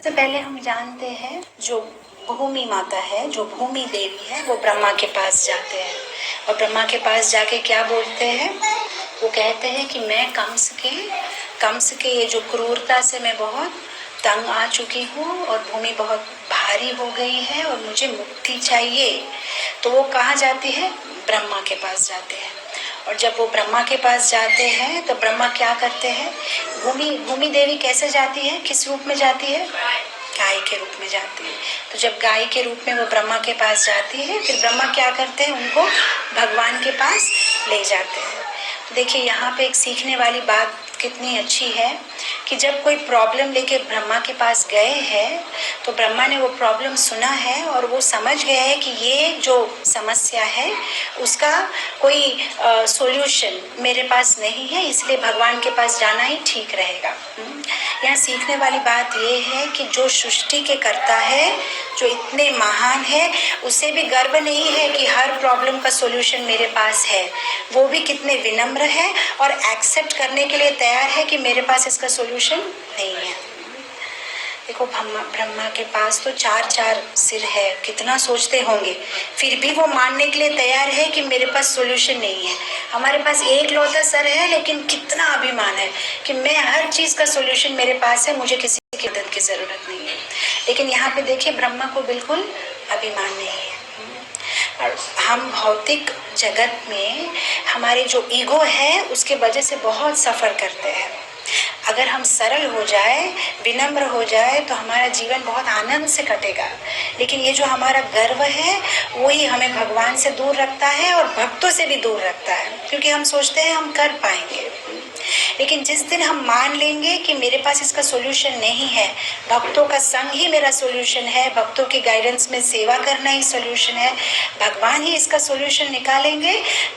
सबसे पहले हम जानते हैं जो भूमि माता है, जो भूमि देवी है, वो ब्रह्मा के पास जाते हैं और ब्रह्मा के पास जाके क्या बोलते हैं? वो कहते हैं कि मैं कंस के ये जो क्रूरता से मैं बहुत तंग आ चुकी हूँ और भूमि बहुत भारी हो गई है और मुझे मुक्ति चाहिए। तो वो कहाँ जाती है? ब्रह्मा के पास जाते हैं। और जब वो ब्रह्मा के पास जाते हैं तो ब्रह्मा क्या करते हैं? भूमि देवी कैसे जाती है, किस रूप में जाती है? गाय के रूप में जाती है। तो जब गाय के रूप में वो ब्रह्मा के पास जाती है, फिर ब्रह्मा क्या करते हैं? उनको भगवान के पास ले जाते हैं। तो देखिए यहाँ पे एक सीखने वाली बात कितनी अच्छी है कि जब कोई प्रॉब्लम लेके ब्रह्मा के पास गए हैं तो ब्रह्मा ने वो प्रॉब्लम सुना है और वो समझ गए हैं कि ये जो समस्या है उसका कोई सॉल्यूशन मेरे पास नहीं है, इसलिए भगवान के पास जाना ही ठीक रहेगा। यहाँ सीखने वाली बात ये है कि जो सृष्टि के कर्ता है, जो इतने महान है, उसे भी गर्व नहीं है कि हर प्रॉब्लम का सॉल्यूशन मेरे पास है। वो भी कितने विनम्र है और एक्सेप्ट करने के लिए तैयार है कि मेरे पास इसका सॉल्यूशन नहीं है। देखो ब्रह्मा के पास तो 4 सिर है, कितना सोचते होंगे, फिर भी वो मानने के लिए तैयार है कि मेरे पास सॉल्यूशन नहीं है। हमारे पास एक लौता सर है लेकिन कितना अभिमान है कि मैं हर चीज़ का सॉल्यूशन मेरे पास है, मुझे किसी की मदद की ज़रूरत नहीं है। लेकिन यहाँ पे देखिए ब्रह्मा को बिल्कुल अभिमान नहीं है। और हम भौतिक जगत में हमारे जो ईगो है उसके वजह से बहुत सफ़र करते हैं। अगर हम सरल हो जाए, विनम्र हो जाए तो हमारा जीवन बहुत आनंद से कटेगा। लेकिन ये जो हमारा गर्व है वही हमें भगवान से दूर रखता है और भक्तों से भी दूर रखता है, क्योंकि हम सोचते हैं हम कर पाएंगे। लेकिन जिस दिन हम मान लेंगे कि मेरे पास इसका सॉल्यूशन नहीं है, भक्तों का संग ही मेरा सॉल्यूशन है, भक्तों की गाइडेंस में सेवा करना ही सॉल्यूशन है, भगवान ही इसका सॉल्यूशन निकालेंगे,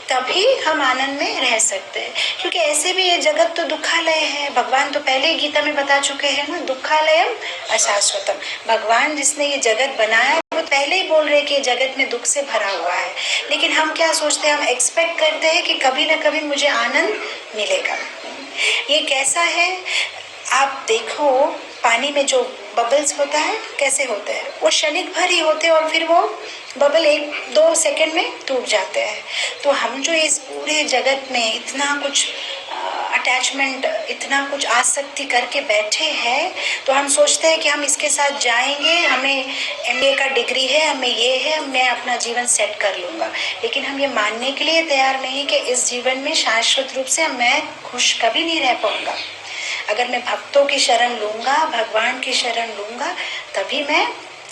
तभी हम आनंद में रह सकते हैं। क्योंकि ऐसे भी ये जगत तो दुखालय है, भगवान तो पहले ही गीता में बता चुके हैं ना, दुखालयम अशाश्वतम। भगवान जिसने ये जगत बनाया वो पहले ही बोल रहे कि ये जगत में दुख से भरा हुआ है। लेकिन हम क्या सोचते हैं? हम एक्सपेक्ट करते हैं कि कभी ना कभी मुझे आनंद मिलेगा। ये कैसा है? आप देखो पानी में जो बबल्स होता है कैसे होते हैं, वो क्षणिक भर ही होते हैं और फिर वो बबल 1-2 सेकंड में टूट जाते हैं। तो हम जो इस पूरे जगत में इतना कुछ अटैचमेंट, इतना कुछ आसक्ति करके बैठे हैं, तो हम सोचते हैं कि हम इसके साथ जाएंगे, हमें MBA का डिग्री है, हमें ये है, मैं अपना जीवन सेट कर लूँगा। लेकिन हम ये मानने के लिए तैयार नहीं कि इस जीवन में शाश्वत रूप से मैं खुश कभी नहीं रह पाऊँगा। अगर मैं भक्तों की शरण लूँगा, भगवान की शरण लूँगा, तभी मैं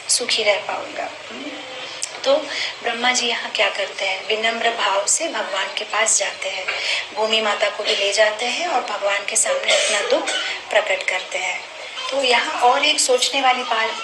सुखी रह पाऊँगा। तो ब्रह्मा जी यहाँ क्या करते हैं? विनम्र भाव से भगवान के पास जाते हैं, भूमि माता को भी ले जाते हैं और भगवान के सामने अपना दुख प्रकट करते हैं। तो यहाँ और एक सोचने वाली बात